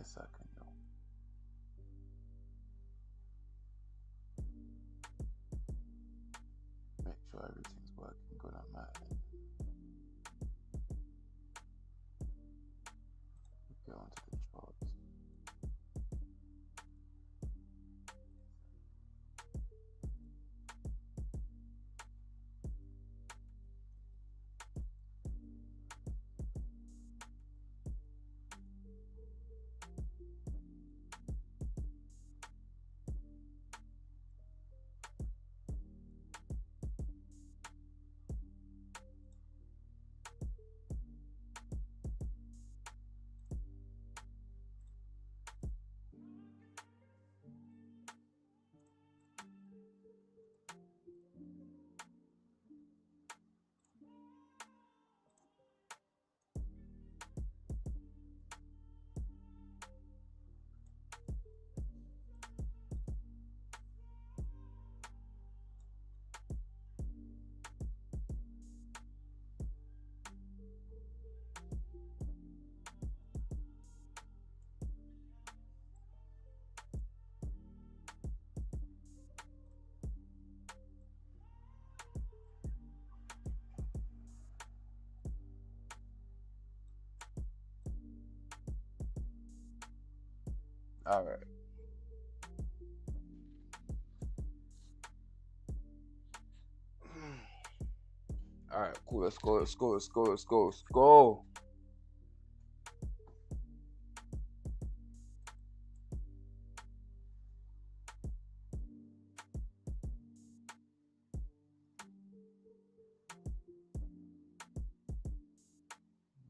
a second, yo. Make sure everything's working good on my end. Get onto the charts. All right. All right, cool. Let's go. Let's go. Let's go. Let's go. Let's go.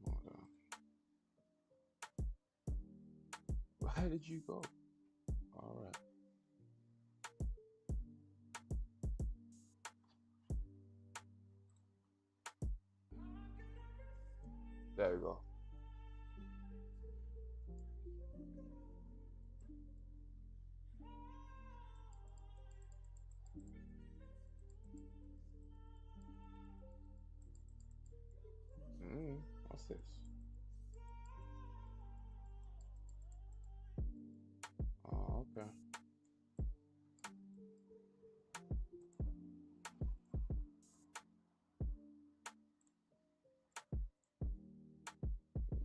Hold on. Where did you go? All right. There we go. What's this? Oh, okay.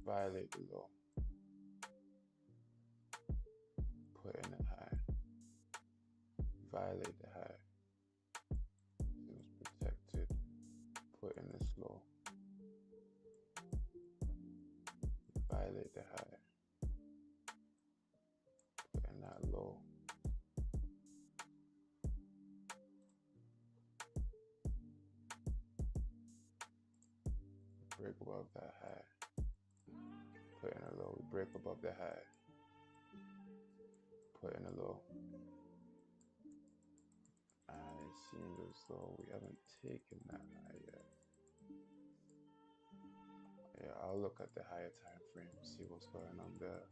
Violate the law. Put in it high. Violate the high. Seems protected. Put in this law. Violate the high. Put in that law. Break above that high. Put in a low. We break above the high. Put in a low. And it seems as though we haven't taken that high yet. Yeah, I'll look at the higher time frame, see what's going on there.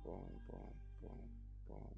Boom, boom, boom, boom.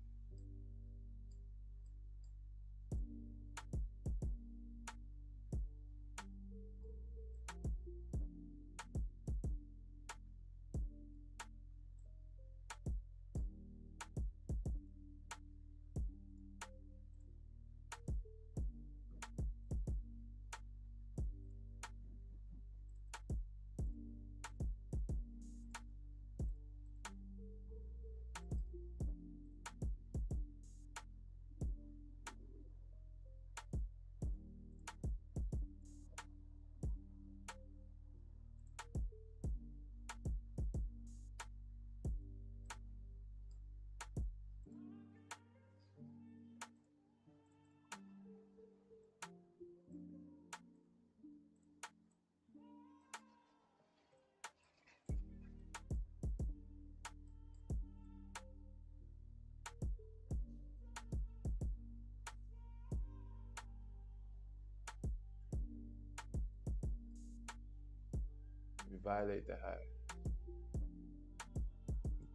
violate the high,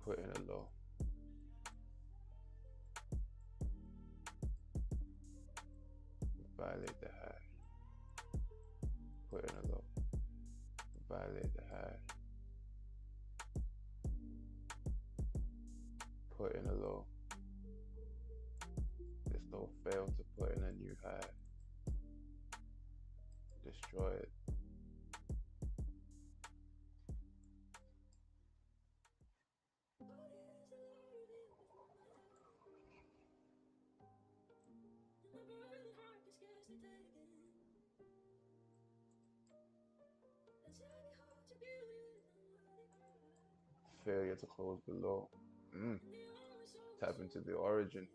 put in a low, violate the high, put in a low, violate the high, put in a low. This low failed to put in a new high. Destroy it. Failure to close below. Tap into the origin.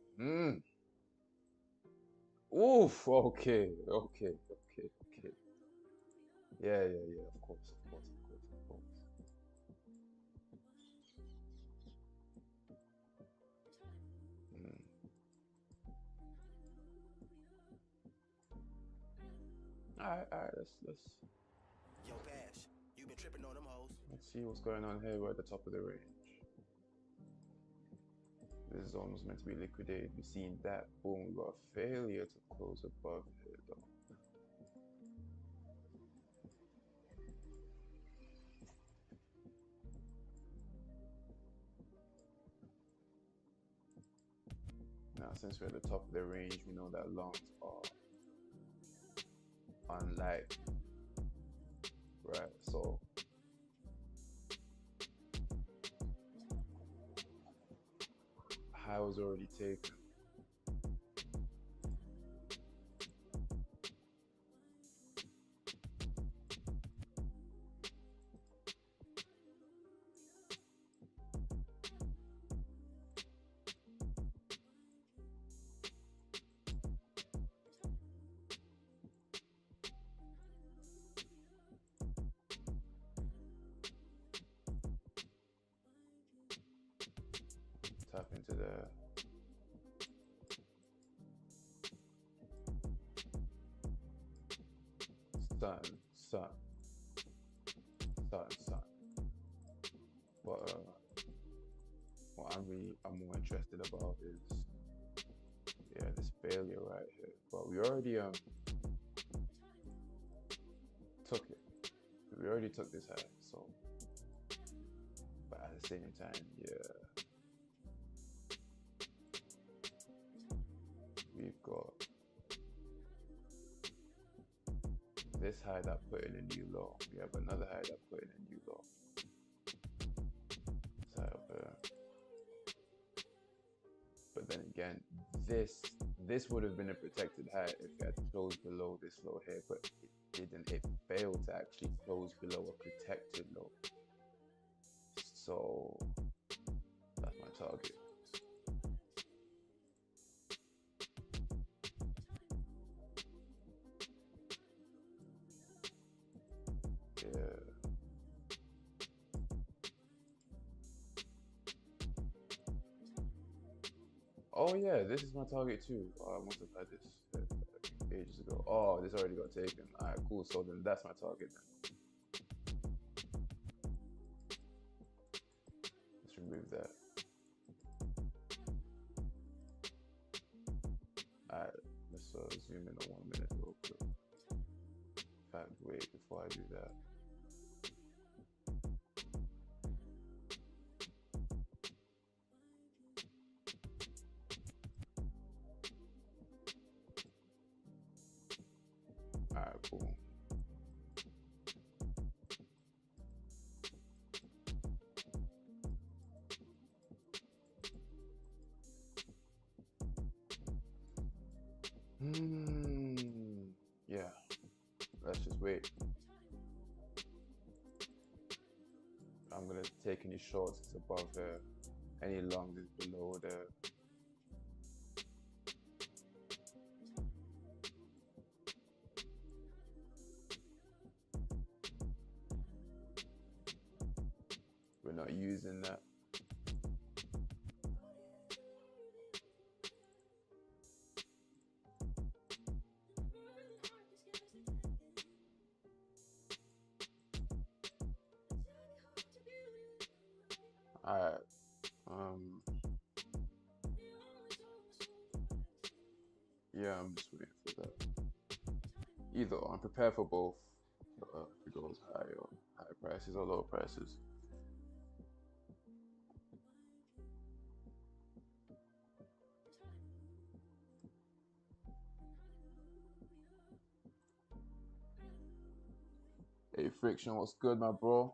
Oof. Okay. Yeah. Of course. All right. Let's. Yo, Bash, you been tripping on them hoes. Let's see what's going on here. We're at the top of the range. This zone was meant to be liquidated. We've seen that. Boom. We got a failure to close above here, though. Now, since we're at the top of the range, we know that longs are unlikely, right? So high was already taken. Tap into the sun. But what I'm more interested about is this failure right here. But we already took it. We already took this high, so but at the same time, we've got this high that put in a new low. We have another high that put in a new low. This high up there. But then again, this would have been a protected high if it had closed below this low here, but it didn't. It failed to actually close below a protected low. So that's my target. Oh yeah, this is my target too. I must have had this ages ago. Oh, this already got taken. Alright, cool. So then that's my target then. Let's remove that. Alright, let's zoom in on 1 minute real quick. In fact, wait, before I do that. Alright, cool. Yeah, let's just wait. I'm gonna take any shorts that's above there, any longs is below there. We're not using that. Alright. Um, yeah, I'm just waiting for that. Either I'm prepared for both. If it goes high prices or low prices. Hey, Friction, what's good, my bro?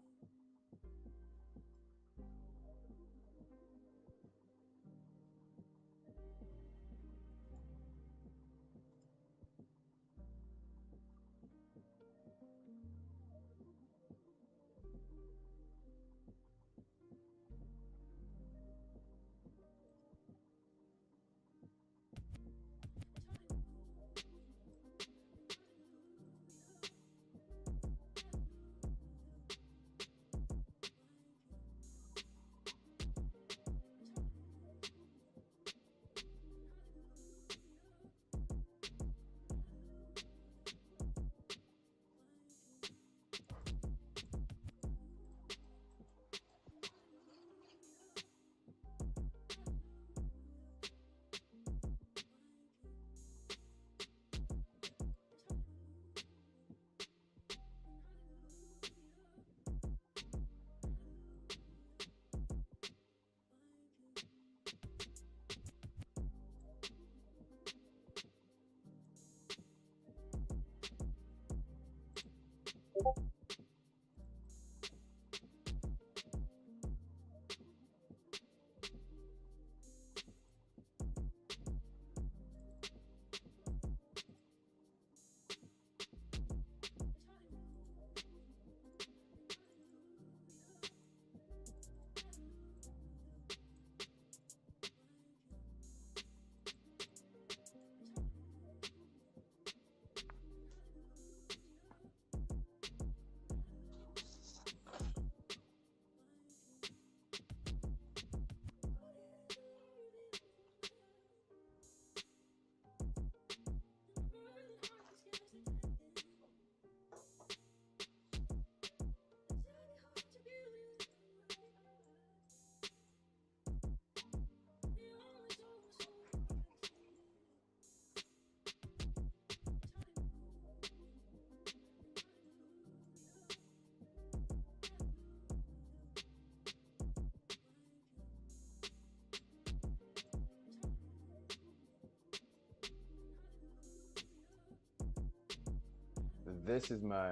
This is my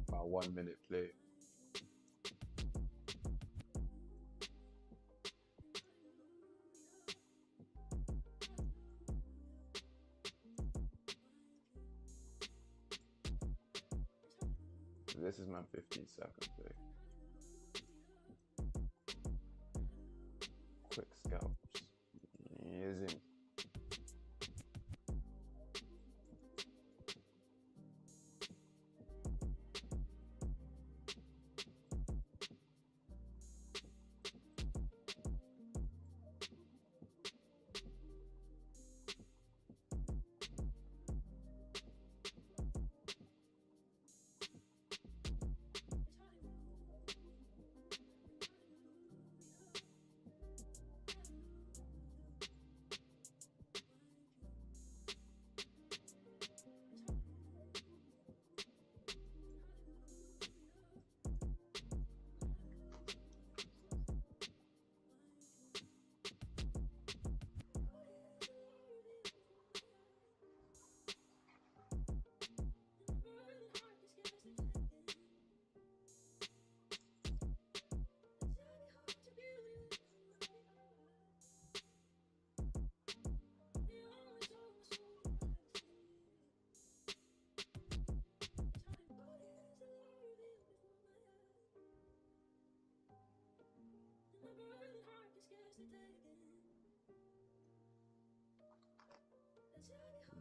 1 minute play. This is my 15-second play. Quick scalps. Easy.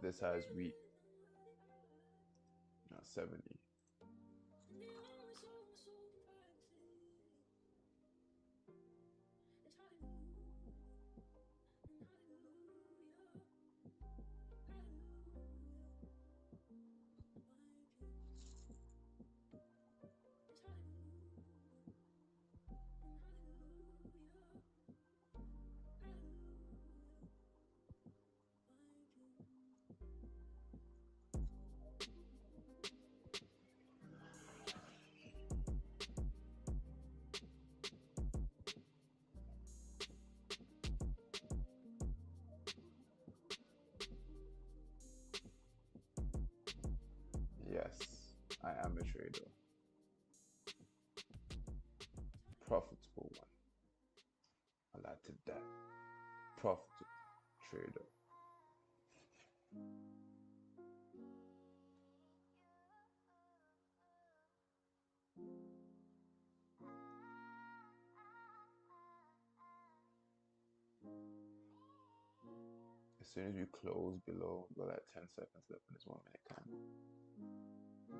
This has weak. 70. trader. Profitable one. I'll add to that. Profitable trader. As soon as you close below, we've got like 10 seconds left in this 1 minute candle.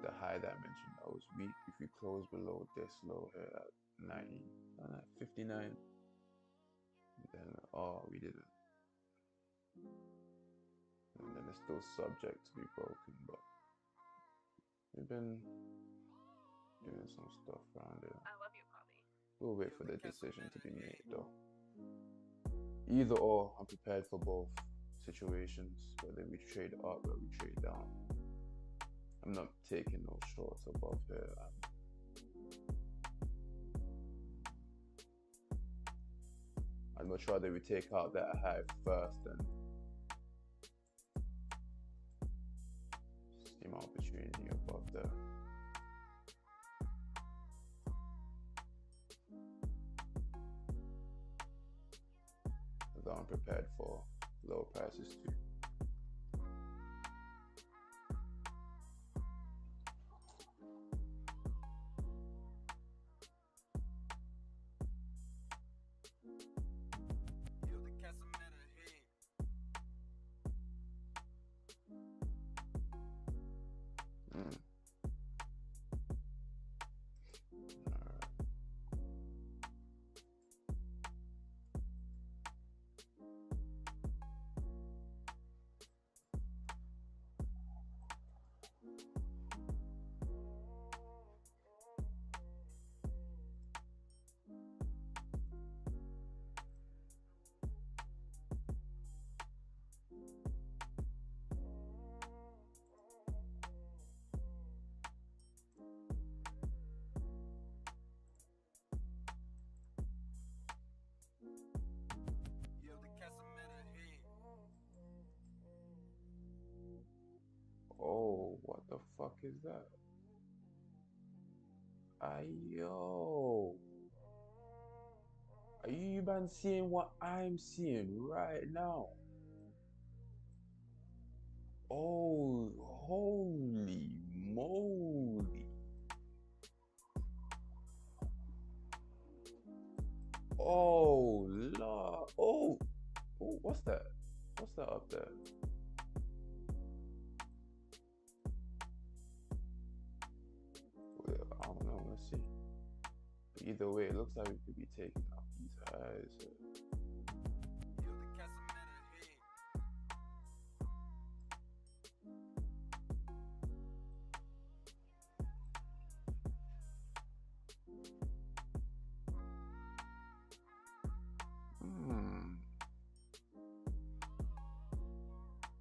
The high that I mentioned, that was weak. If you close below this low here at 59, then we didn't. And then it's still subject to be broken, but we've been doing some stuff around it. I love you, Bobby. We'll wait for the decision to be made though. Either or, I'm prepared for both situations, whether we trade up or we trade down. I'm not taking no shorts above here. I'd much rather we take out that high first and see my opportunity above there. Although I'm prepared for lower prices too. Oh, what the fuck is that? Ayo. Are you even seeing what I'm seeing right now? Oh, holy moly. Oh, Lord. Oh, what's that? What's that up there? I don't know, let's see. But either way, it looks like we could be taking out these highs.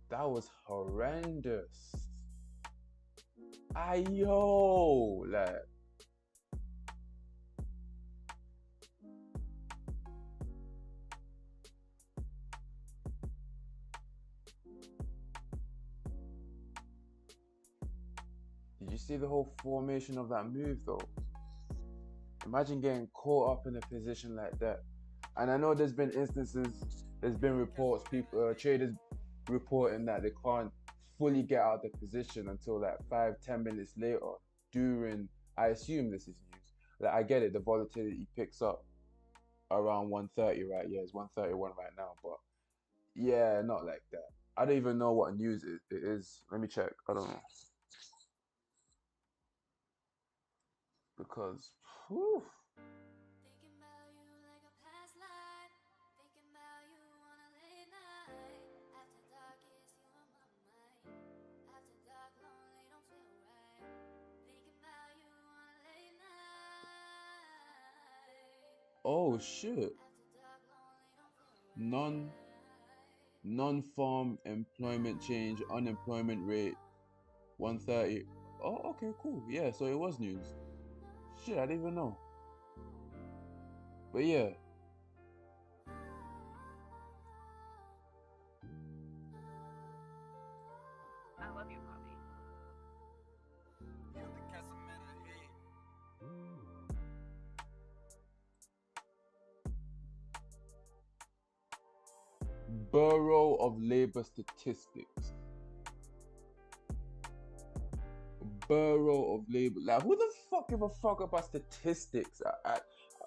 That was horrendous. Ayo, like. Did you see the whole formation of that move though? Imagine getting caught up in a position like that. And I know there's been instances, there's been reports, people, traders reporting that they can't fully get out of the position until like 5-10 minutes later during, I assume this is news. Like, I get it, the volatility picks up around 1:30, right? Yeah, it's 1:31 right now, but yeah, not like that. I don't even know what news it is. Let me check. I don't know. Because, whew. Oh shit. Non-farm employment change, unemployment rate 130. Oh, okay, cool. Yeah, so it was news. Shit, I didn't even know. But yeah. I love you, Bobby. Bureau of Labor Statistics. Bureau of Labor. Like, who the fuck give a fuck about statistics?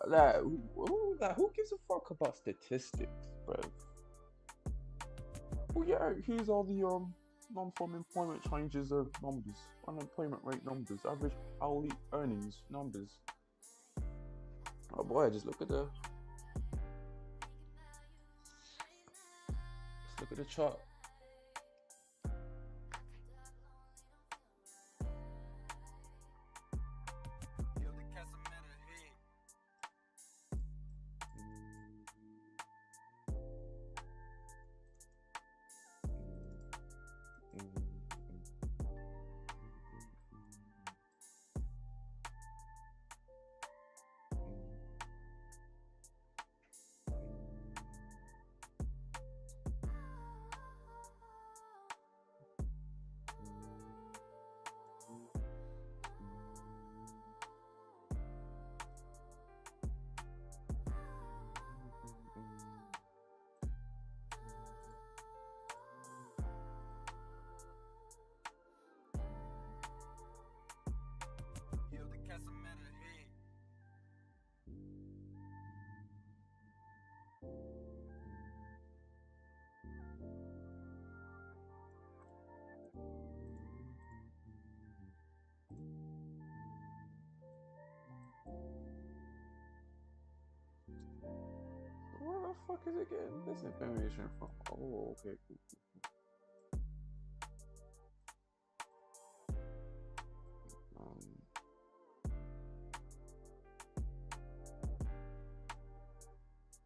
Who gives a fuck about statistics, bro? Well, yeah, here's all the non-farm employment changes of numbers, unemployment rate numbers, average hourly earnings numbers. Oh boy, just look at the chart. Where the fuck is it getting this information from? Oh, okay, cool.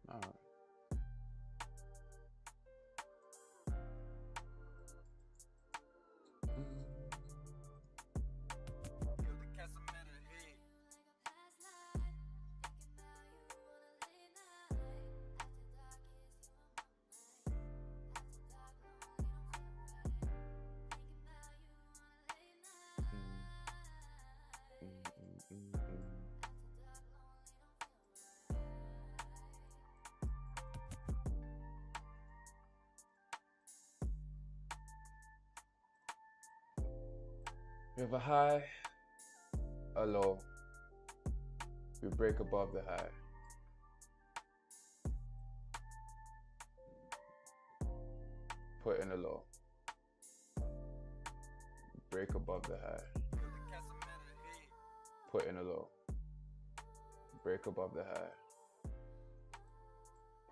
Alright. We have a high, a low. We break above the high. Put in a low. Break above the high. Put in a low. Break above the high.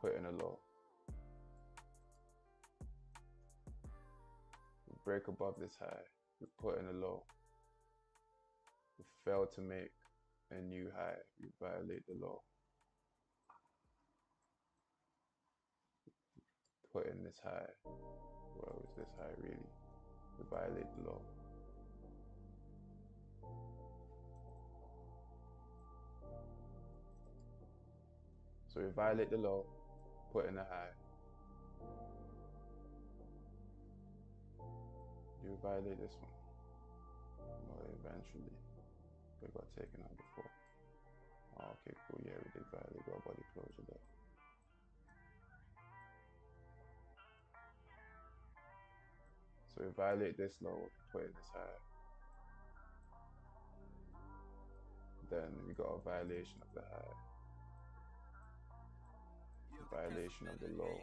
Put in a low. Break above this high. We put in a low. We fail to make a new high. We violate the law. Put in this high. Where was this high really? We violate the law. So we violate the law, put in a high. You violate this one. Well, eventually, we got taken out before. Oh, okay, cool. Yeah, we did violate our body closure there. So we violate this law, put in this high. Then we got a violation of the high. Violation of the law.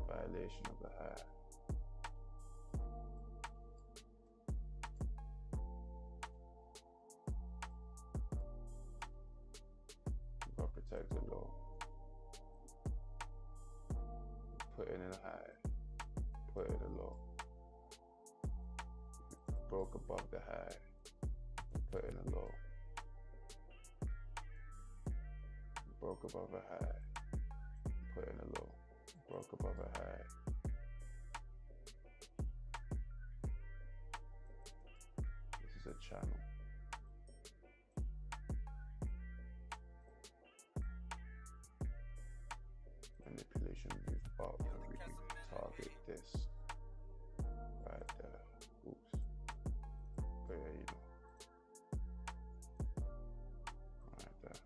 Violation of the high. We got protect the law. Put in a high. Put in a low. Broke above the high. Put in a low. Broke above a high. Put in a low. Broke above a high. This is a channel. Manipulation move up, and we can target this right there. Oops. But yeah, you know. Right there.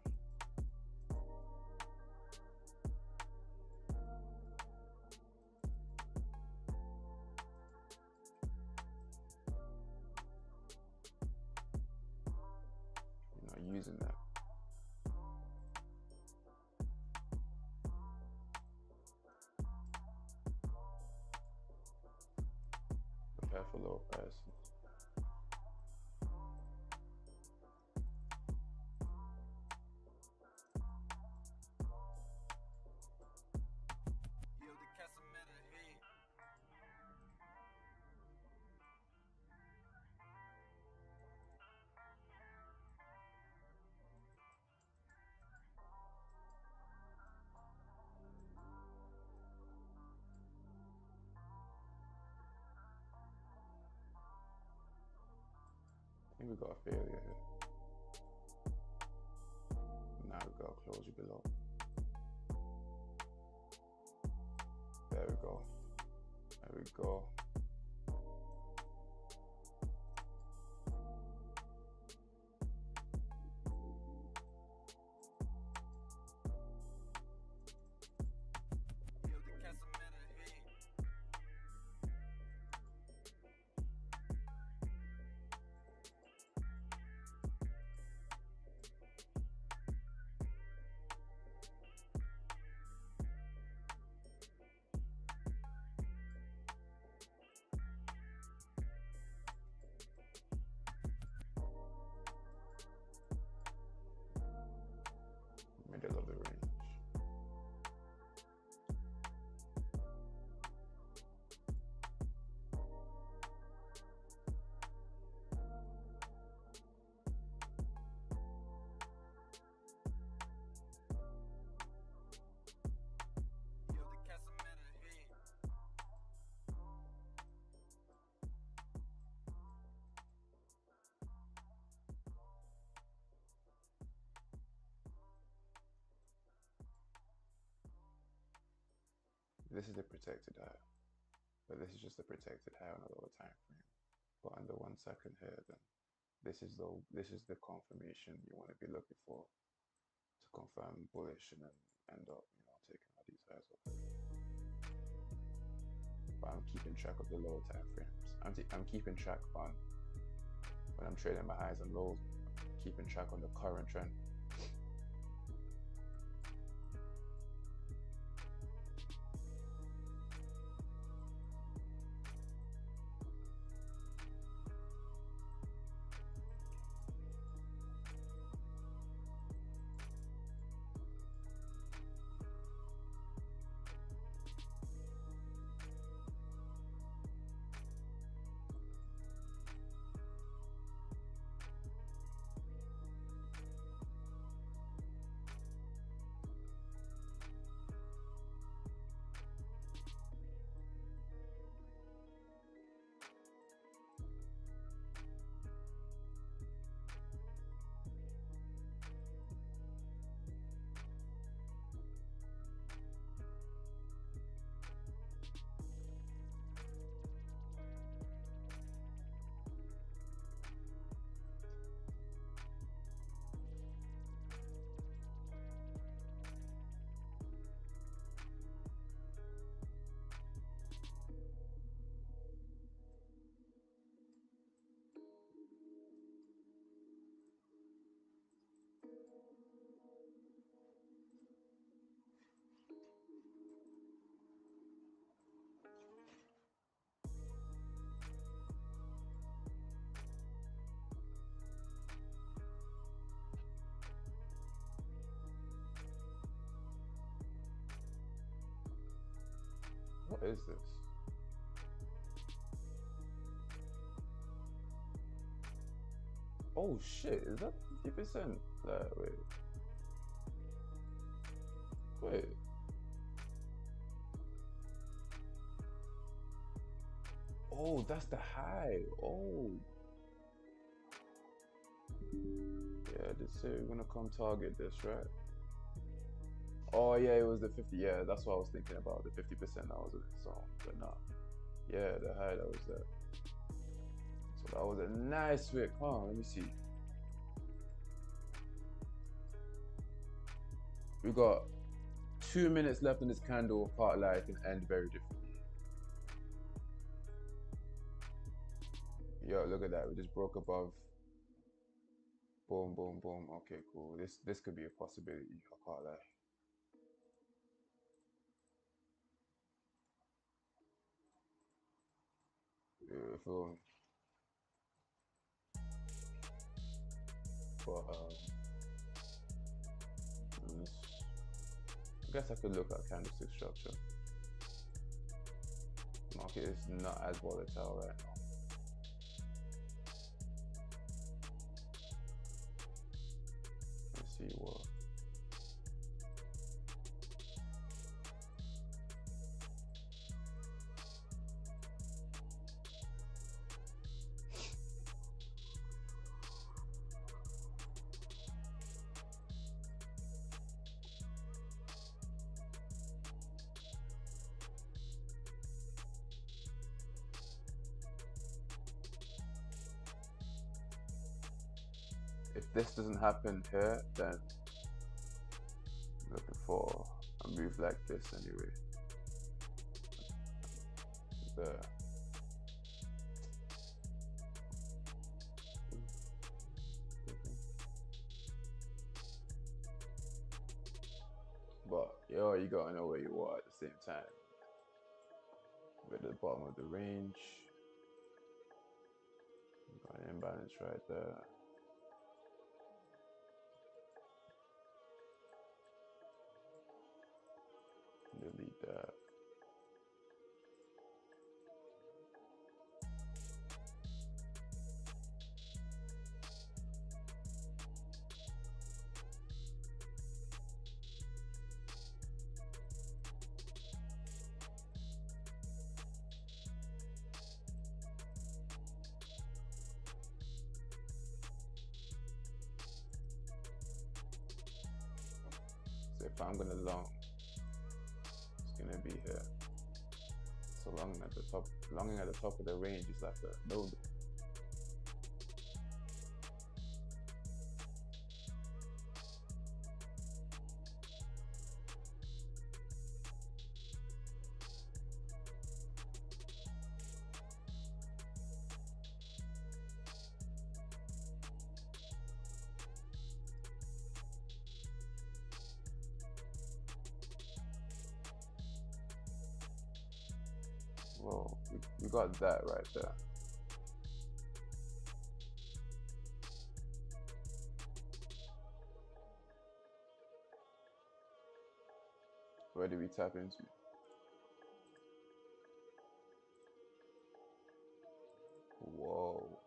we got a failure here. Now we got a closure below. There we go. There we go. Middle of the range. This is the protected high, but this is just the protected high on a lower time frame. But under 1 second here, then this is the confirmation you want to be looking for to confirm bullish and then end up, taking out these highs off. But I'm keeping track of the lower time frames. I'm keeping track on when I'm trading my highs and lows. I'm keeping track on the current trend. What is this? Oh shit, is that 50%? Wait. Oh, that's the high. Oh. Yeah, they say we're gonna come target this, right? Oh yeah, it was the 50. Yeah, that's what I was thinking about. The 50% that was in the zone, but nah. Yeah, the high that was there. So that was a nice wick, huh? Let me see. We got 2 minutes left in this candle. Part life can end very differently. Yo, look at that. We just broke above. Boom, boom, boom. Okay, cool. This could be a possibility. I can't lie. Beautiful. But I guess I could look at candlestick structure. Market is not as volatile right now. Let's see what. this doesn't happen here, then I'm looking for a move like this anyway. There. But yo, you gotta know where you are at the same time. We're at the bottom of the range. Got an imbalance right there. Delete that. So if I'm gonna long, it's gonna be here. So longing at the top of the range is like a node. Whoa, we got that right there. Where do we tap into? Whoa.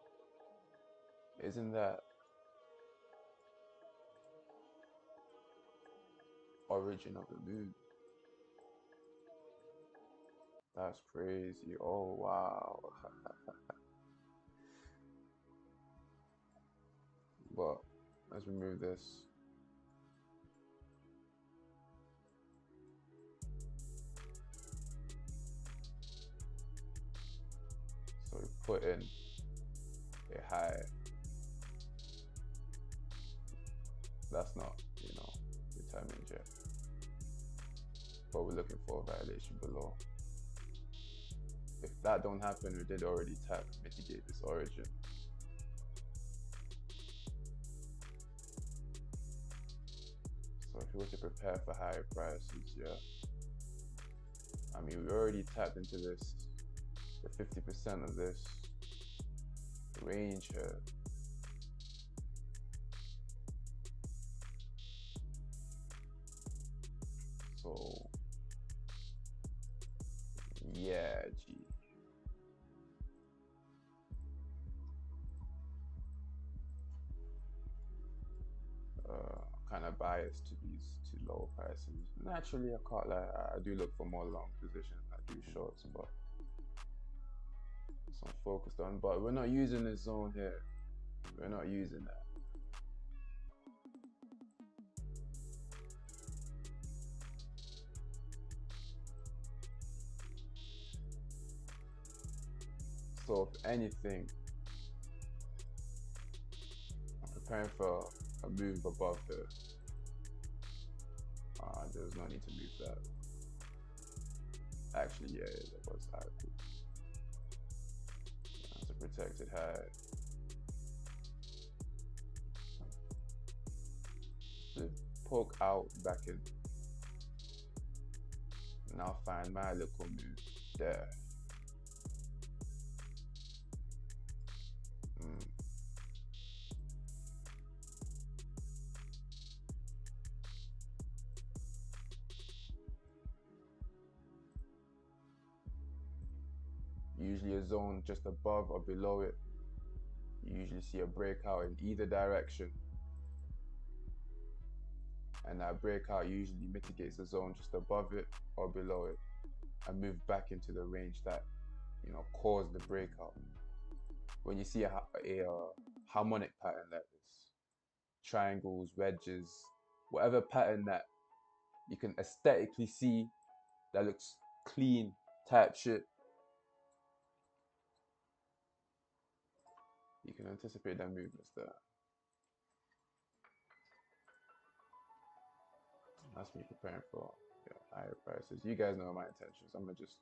Isn't that origin of the moon? That's crazy. Oh wow. But let's remove this. So we put in a high. That's not, determined yet. But we're looking for a violation below. If that don't happen, we did already tap mitigate this origin. So if we were to prepare for higher prices, yeah. I mean, we already tapped into this, the 50% of this range here. So yeah, G. Kind of biased to these two low prices. Naturally, I can't lie, I do look for more long positions. I do shorts, but that's what I'm focused on. But we're not using this zone here. We're not using that. So if anything, I'm preparing for a move above here. There's no need to move that. Actually, yeah, that was high. That's a protected high. Poke out back in. And I'll find my little move there. Usually a zone just above or below it. You usually see a breakout in either direction. And that breakout usually mitigates the zone just above it or below it and move back into the range that, caused the breakout. When you see a harmonic pattern like this, triangles, wedges, whatever pattern that you can aesthetically see that looks clean type shit, you can anticipate that movements there. That's me preparing for higher prices. You guys know my intentions. I'm gonna just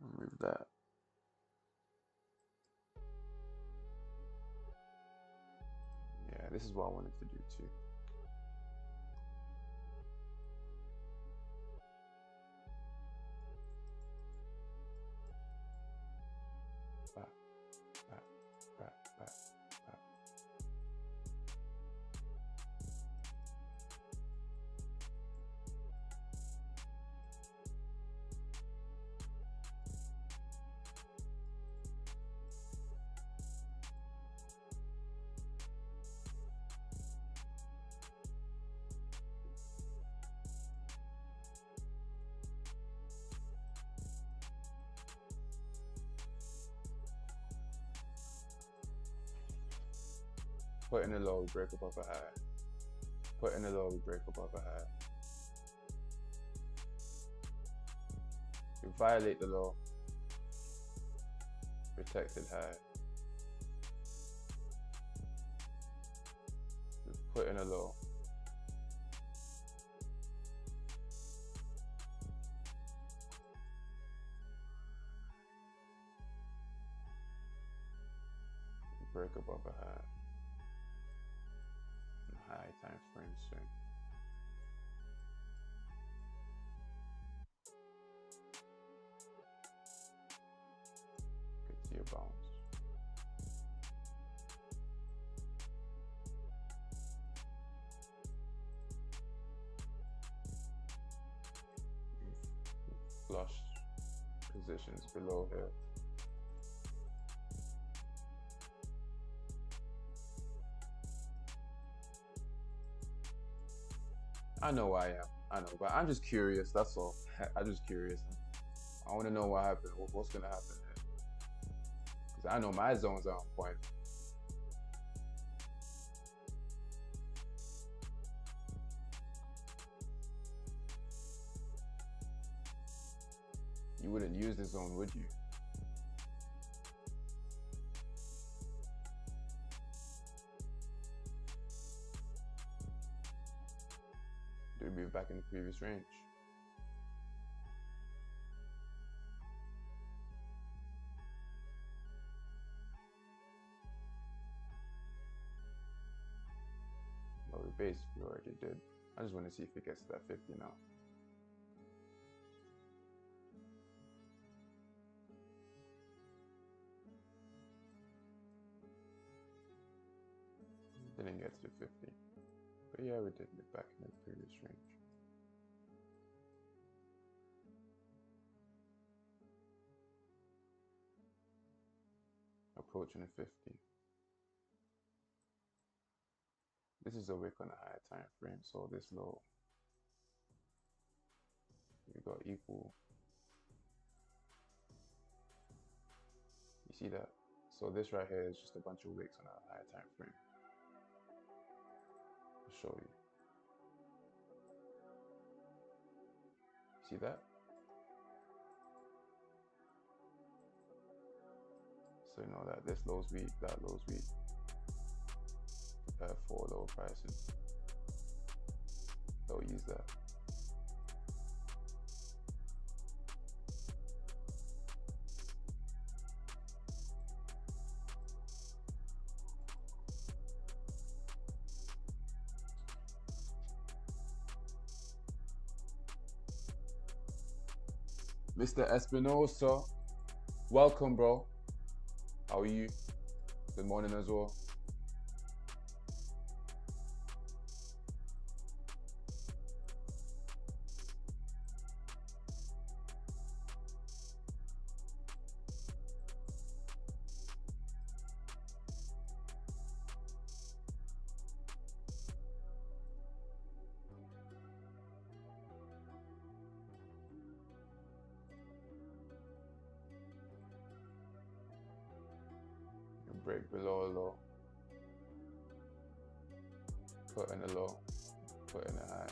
remove that. Yeah, this is what I wanted to do too. Back, back, back, back, back. Put in a low, break above a high. Put in a low, break above a high. You violate the law. Protected high. You put in a low. Break above a high. High time frame swing. Get to your bounce. Flush positions below here. I know why I am. I know, but I'm just curious. That's all. I'm just curious. I want to know what happened. What's gonna happen here? Because I know my zones are on point. You wouldn't use this zone, would you? Do we move back in the previous range? Well, we basically already did. I just want to see if it gets to that 50 now. Didn't get to the 50. But yeah, we did move back in the previous range. Approaching the 50. This is a wick on a higher time frame, so this low, we got equal. You see that? So this right here is just a bunch of wicks on a higher time frame. I'll show you. See that? So you know that this low's weak, that low's weak. Prepare for lower prices. They'll use that. Mr. Espinosa, welcome, bro. How are you? Good morning as well. Break below a low, put in a low, put in a high,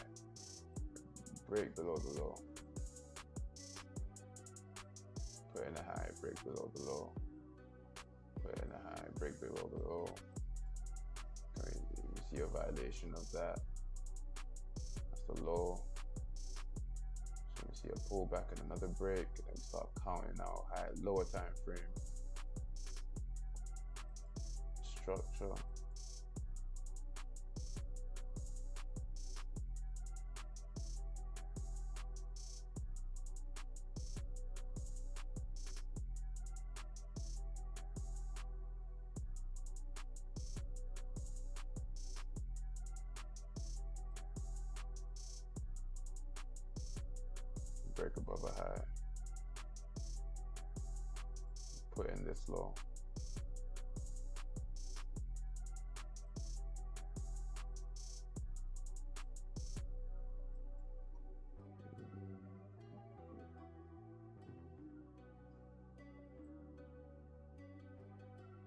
break below the low, put in a high, break below the low, put in a high, break below the low. You See a violation of that. That's the low. So we see a pullback and another break, and then start counting out high, lower time frame. Structure. Break above a high. Put in this low.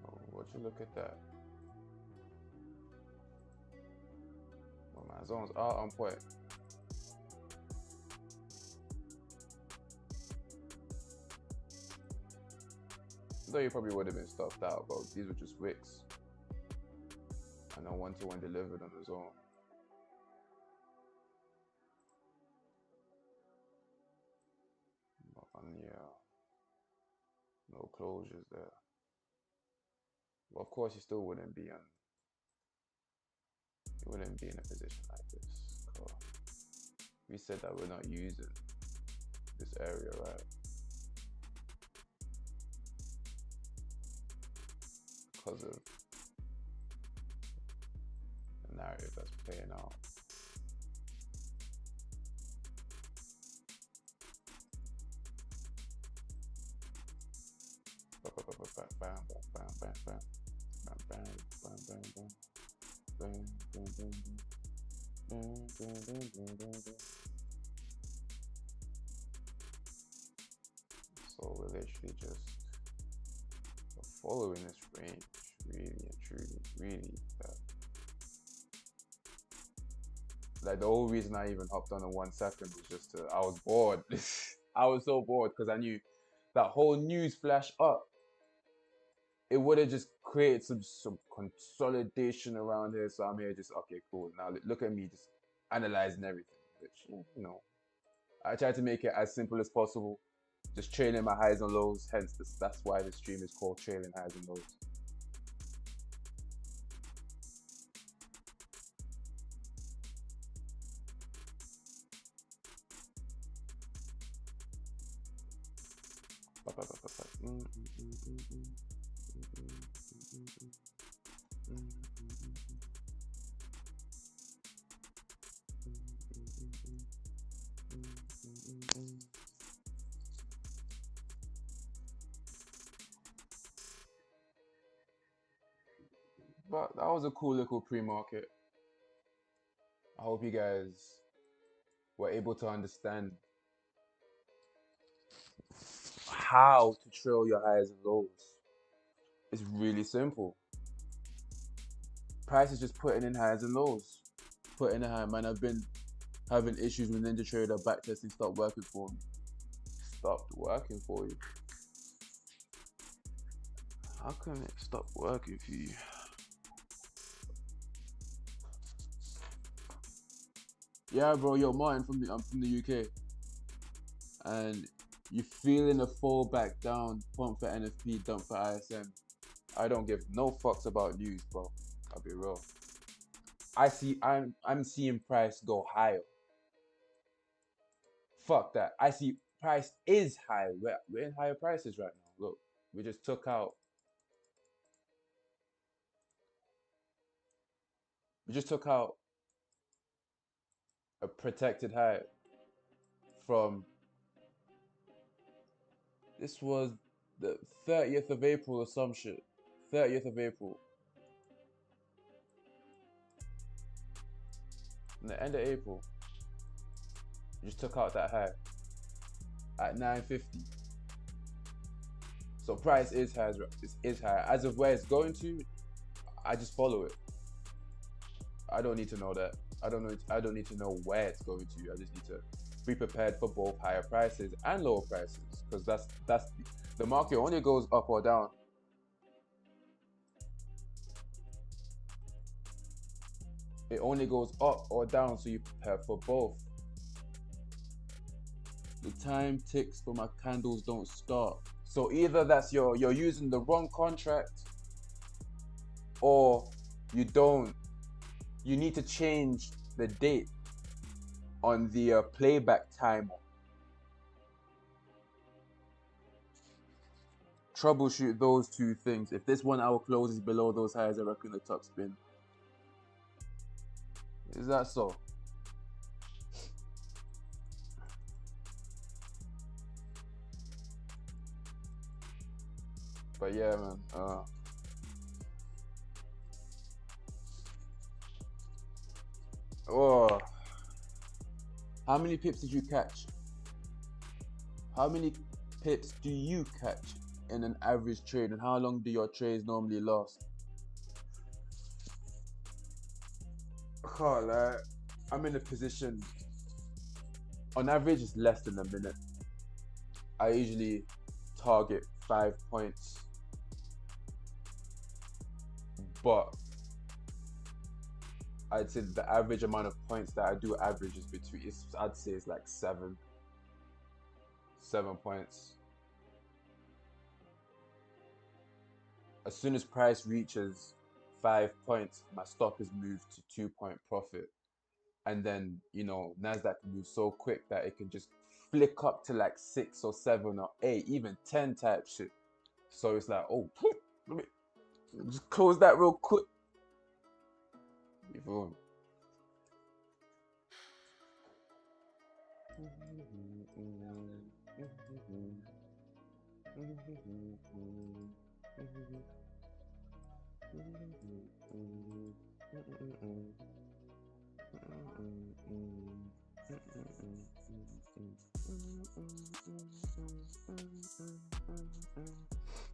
Oh, would you look at that? Well, my zones are on point. Though you probably would have been stuffed out, but these were just wicks. And a one-to-one delivered on the zone. But yeah, no closures there. Well, of course, you still wouldn't be in a position like this. We said that we're not using this area, right? Because of the narrative that's playing out. So we're literally just following this range, really and truly, really. Like the whole reason I even hopped on in 1 second was just I was bored. I was so bored because I knew that whole news flash up. It would have just created some consolidation around here. So I'm here just, okay, cool. Now look at me just analyzing everything, which, you know, I try to make it as simple as possible. Just trailing my highs and lows. Hence, that's why the stream is called Trailing Highs and Lows. But that was a cool little pre-market. I hope you guys were able to understand how to trail your highs and lows. It's really simple. Price is just putting in highs and lows. Putting a high, man. I've been having issues with NinjaTrader backtesting stopped working for me. Stopped working for you. How can it stop working for you? Yeah, bro, yo, Martin I'm from the UK. And you feeling a fall back down, pump for NFP, dump for ISM. I don't give no fucks about news, bro. I'll be real. I'm seeing price go higher. Fuck that. I see price is high. We're in higher prices right now. Look, we just took out a protected high from, this was the 30th of April or some shit. 30th of April. In the end of April, you just took out that high at 950. So price is high. Is high. As of where it's going to, I just follow it. I don't need to know that. I don't need to know where it's going to. I just need to be prepared for both higher prices and lower prices, because that's the market only goes up or down. It only goes up or down, so you prepare for both. The time ticks, but my candles don't start. So either that's you're using the wrong contract, or you don't. You need to change the date on the playback timer. Troubleshoot those two things. If this 1 hour close is below those highs, I reckon the top spin. Is that so? But yeah, man. Oh, how many pips did you catch? How many pips do you catch in an average trade, and how long do your trades normally last? I can't lie. I'm in a position, on average, it's less than a minute. I usually target 5 points, but I'd say the average amount of points that I do average is between, I'd say it's like 7 points. As soon as price reaches 5 points, my stop is moved to 2-point profit. And then, you know, NASDAQ can move so quick that it can just flick up to like 6 or 7 or 8, even 10 type shit. So it's like, oh, let me just close that real quick. You feel me?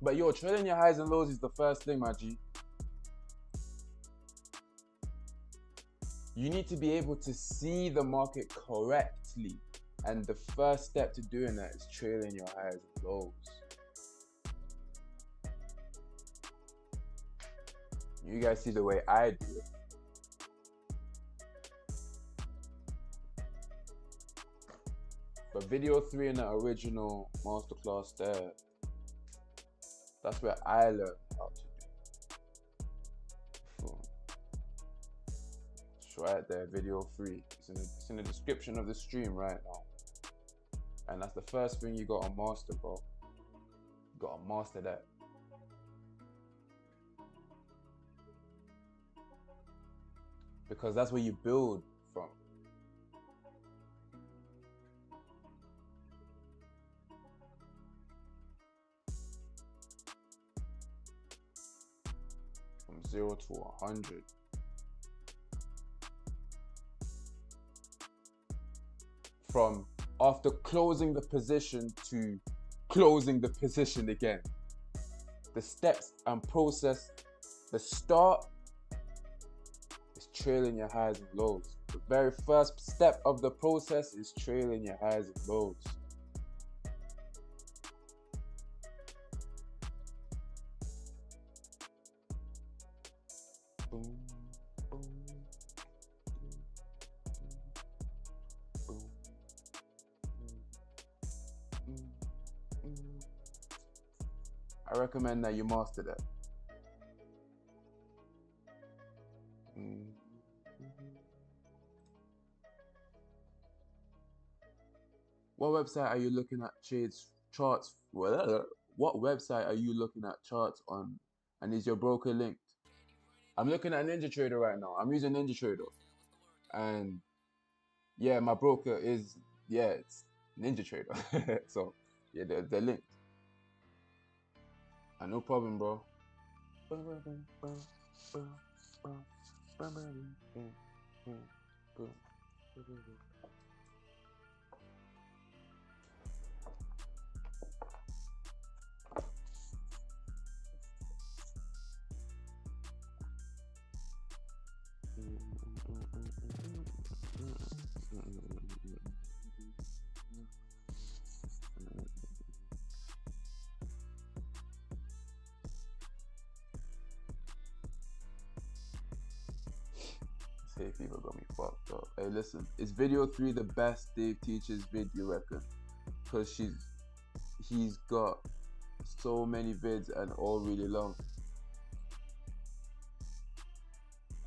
But yo, trading your highs and lows is the first thing, my G. You need to be able to see the market correctly. And the first step to doing that is trading your highs and lows. You guys see the way I do it. But video 3 in the original masterclass there, that's where I learned how to do. It's right there, video 3. It's in the description of the stream right now. And that's the first thing you gotta master, bro. You gotta master that. Because that's where you build from. From 0 to 100. From after closing the position to closing the position again. The steps and process, the start is trailing your highs and lows. The very first step of the process is trailing your highs and lows. Boom, boom, boom, boom. I recommend that you master that. What website are you looking at charts? What website are you looking at charts on? And is your broker linked? I'm looking at NinjaTrader right now. I'm using NinjaTrader. And yeah, my broker is, it's NinjaTrader. So yeah, they're linked. And no problem, bro. Hey, people got me fucked up. Hey, listen, is video 3 the best Dave teaches vid, you reckon? Because he's got so many vids and all really long.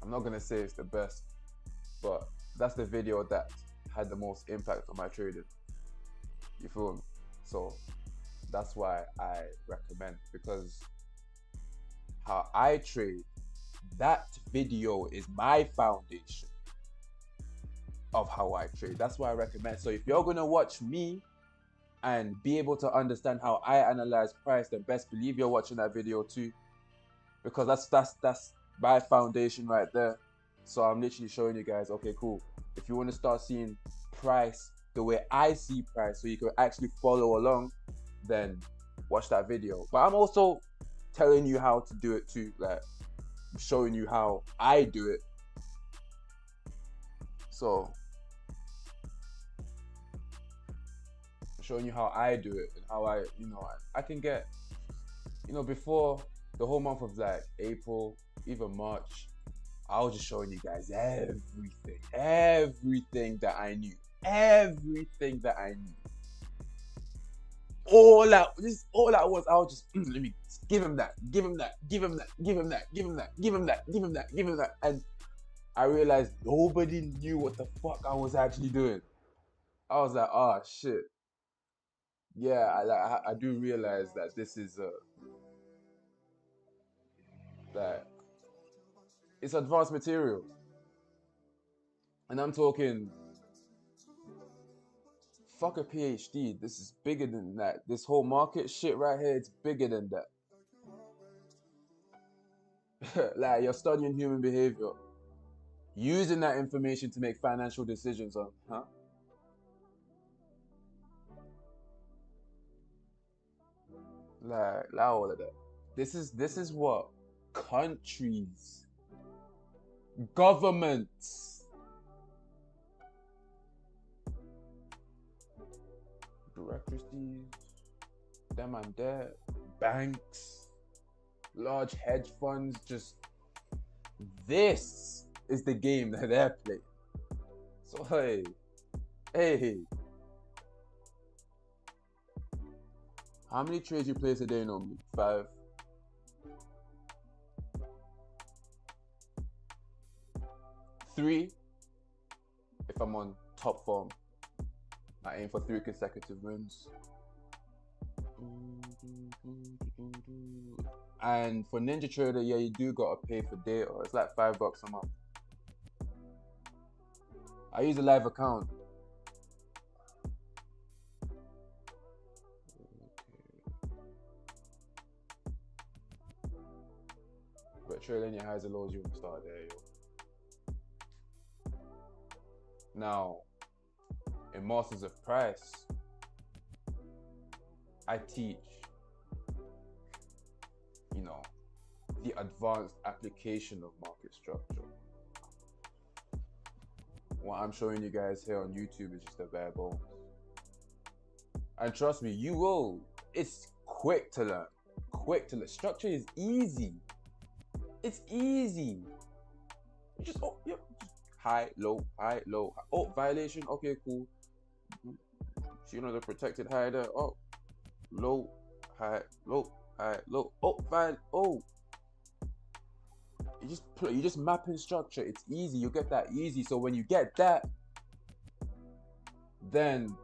I'm not gonna say it's the best, but that's the video that had the most impact on my trading. You feel me? So that's why I recommend, because how I trade, that video is my foundation of how I trade. That's why I recommend. So if you're gonna watch me and be able to understand how I analyze price, then best believe you're watching that video too, because that's my foundation right there. So I'm literally showing you guys, okay, cool. If you want to start seeing price the way I see price, so you can actually follow along, then watch that video. But I'm also telling you how to do it too, like I'm showing you how I do it. So I'm showing you how I do it and how I can get, before the whole month of like April, even March, I was just showing you guys everything that I knew. Everything that I knew. All that was, I was just, let me give him that, give him that, give him that, give him that, give him that, give him that, give him that, give him that. And I realized nobody knew what the fuck I was actually doing. I was like, oh shit. Yeah, I do realize that this is that it's advanced material. And I'm talking, fuck a PhD. This is bigger than that. This whole market shit right here, it's bigger than that. Like, you're studying human behavior, using that information to make financial decisions on, like all of that. This is what countries, governments, bureaucracies, them and there, banks, large hedge funds, just this is the game that they're playing. So hey, how many trades you place a day normally? 5? 3 if I'm on top form. I aim for 3 consecutive wins. And for Ninja Trader, yeah, you do gotta pay for data. It's like $5 a month. I use a live account. But trading your highs and lows, you want to start there, yo. Now, in Masters of Price, I teach, the advanced application of market structure. What I'm showing you guys here on YouTube is just a bare bones. And trust me, you will. It's quick to learn. Structure is easy. It's easy. You just, high, low, high, low. Oh, violation. Okay, cool. So the protected high there. Oh, low, high, low, high, low. Oh, fine. Oh. You just map in structure. It's easy. You get that easy. So when you get that, then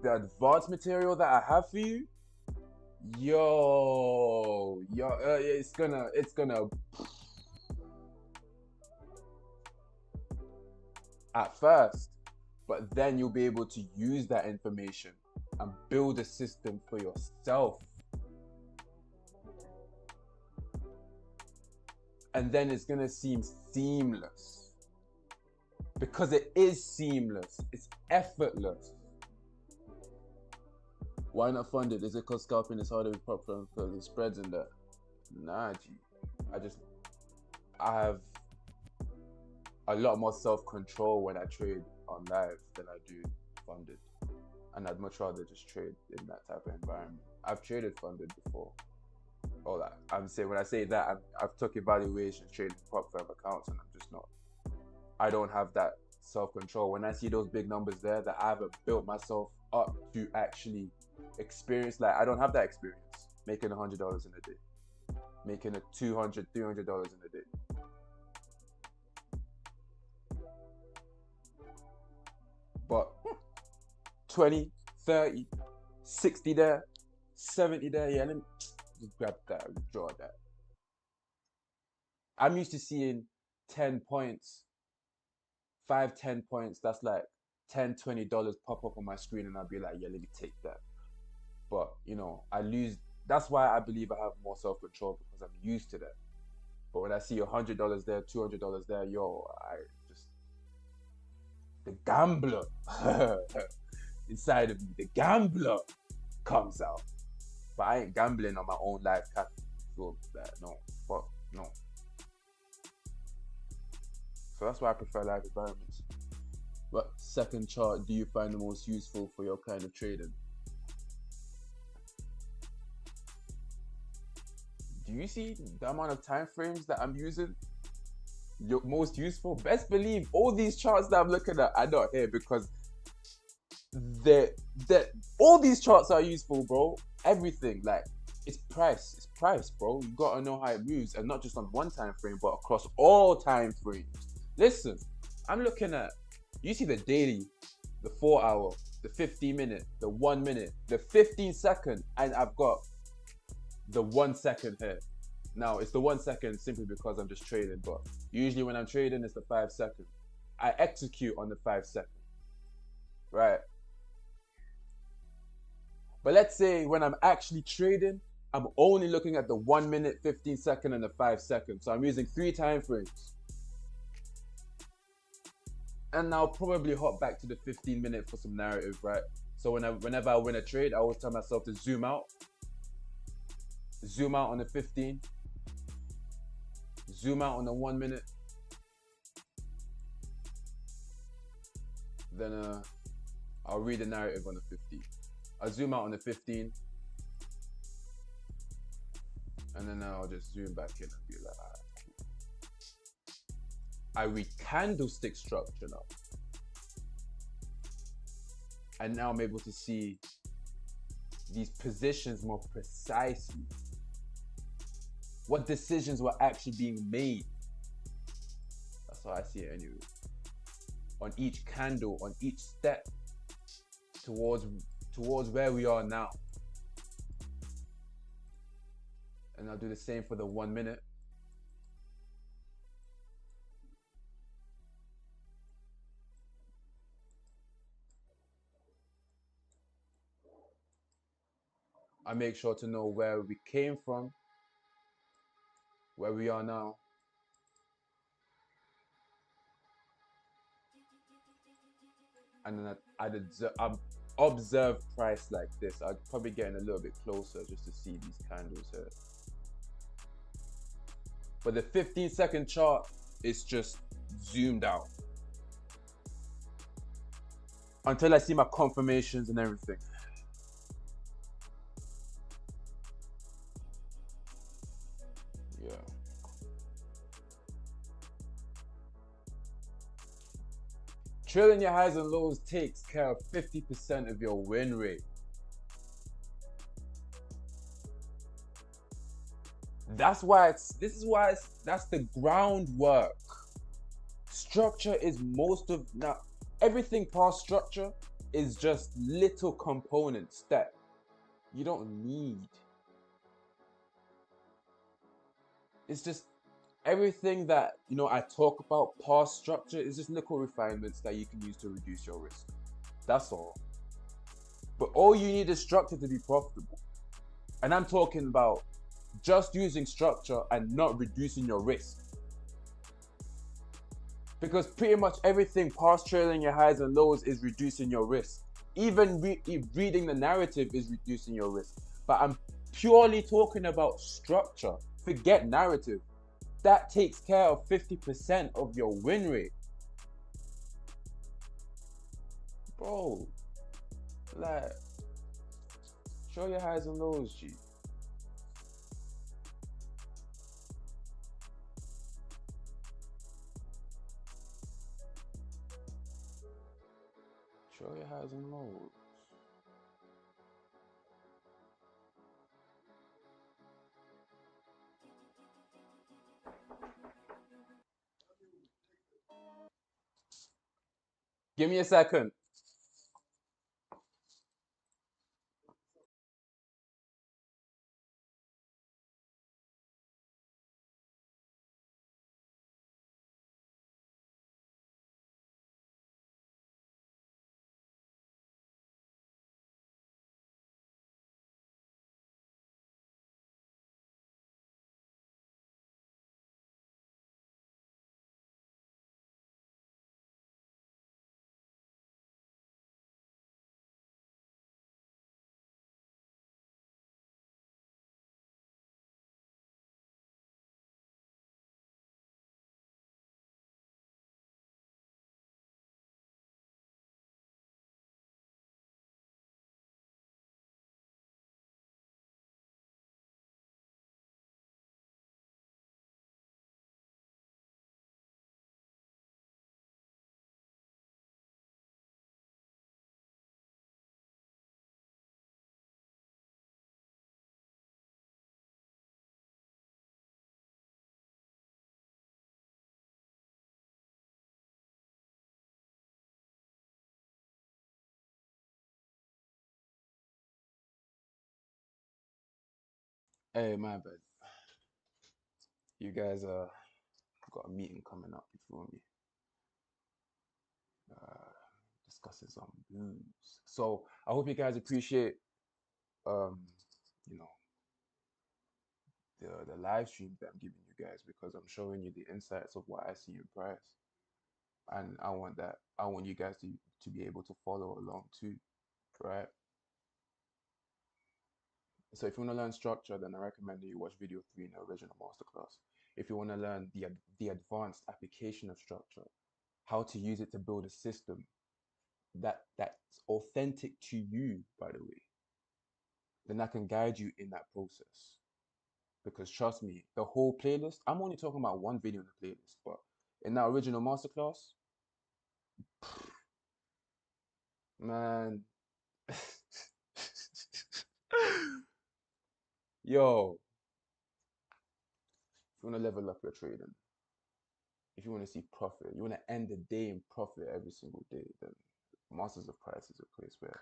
the advanced material that I have for you, it's gonna at first, but then you'll be able to use that information and build a system for yourself. And then it's gonna seem seamless, because it is seamless. It's effortless. Why not fund it? Is it because scalping is harder with prop firms because it spreads in there? Nah, G. I have a lot more self-control when I trade on live than I do funded. And I'd much rather just trade in that type of environment. I've traded funded before. All that I'm saying, when I say that, I've took evaluations, trading prop firm accounts, and I'm just not I don't have that self-control. When I see those big numbers there that I haven't built myself up to actually experience, like I don't have that experience making $100 in a day, making a $200, $300 in a day. But 20, 30, 60 there, 70 there, yeah, let me just grab that, withdraw that. I'm used to seeing 10 points, 5, 10 points, that's like $10, $20 pop up on my screen, and I'll be like, yeah, let me take that. But, you know, I lose. That's why I believe I have more self-control, because I'm used to that. But when I see $100 there, $200 there, yo, I just, the gambler inside of me, the gambler comes out. But I ain't gambling on my own life capital. So that, no, fuck, no. So that's why I prefer live environments. What second chart do you find the most useful for your kind of trading? Do you see the amount of time frames that I'm using? Your most useful? Best believe all these charts that I'm looking at are not here, because all these charts are useful, bro. Everything, like, it's price, bro. You gotta know how it moves, and not just on one time frame, but across all time frames. Listen, I'm looking at, you see the daily, the 4 hour, the 15 minute, the 1 minute, the 15 second, and I've got the 1 second here. Now, it's the 1 second simply because I'm just trading, but usually when I'm trading, it's the 5 second. I execute on the 5 second, right? But let's say when I'm actually trading, I'm only looking at the 1 minute, 15 second, and the 5 second. So I'm using 3 time frames. And I'll probably hop back to the 15 minute for some narrative, right? So whenever I win a trade, I always tell myself to zoom out on the 15, zoom out on the 1 minute, then I'll read the narrative on the 15. I'll zoom out on the 15, and then I'll just zoom back in and be like, all right, cool. I read candlestick structure now, and now I'm able to see these positions more precisely. What decisions were actually being made? That's how I see it anyway. On each candle, on each step towards where we are now. And I'll do the same for the 1 minute. I make sure to know where we came from, where we are now, and then I'd observe price like this. I'd probably getting a little bit closer just to see these candles here. But the 15-second chart is just zoomed out until I see my confirmations and everything. Yeah. Trailing your highs and lows takes care of 50% of your win rate. That's the groundwork. Structure is now everything past structure is just little components that you don't need. It's just everything that, you know, I talk about past structure is just little refinements that you can use to reduce your risk. That's all. But all you need is structure to be profitable. And I'm talking about just using structure and not reducing your risk. Because pretty much everything past trailing your highs and lows is reducing your risk. Even reading the narrative is reducing your risk. But I'm purely talking about structure. Forget narrative. That takes care of 50% of your win rate. Bro, like, show your highs and lows, G. Show your highs and lows. Give me a second. Hey, my bad. You guys got a meeting coming up. You feel me? Uh, discussing some blues. So I hope you guys appreciate um, you know, the live streams that I'm giving you guys because I'm showing you the insights of what I see in price, and I want you guys to be able to follow along too, right? So if you want to learn structure, then I recommend that you watch video 3 in the original masterclass. If you want to learn the advanced application of structure, how to use it to build a system that's authentic to you, by the way, then I can guide you in that process. Because trust me, the whole playlist, I'm only talking about one video in the playlist, but in that original masterclass, man, yo, if you want to level up your trading, if you want to see profit, you want to end the day in profit every single day, then Masters of Price is a place where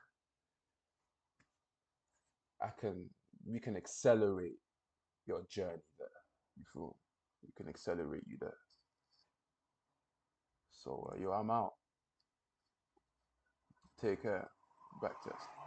I can we can accelerate your journey there. You feel? We can accelerate you there. So yo, I'm out. Take care. Back test.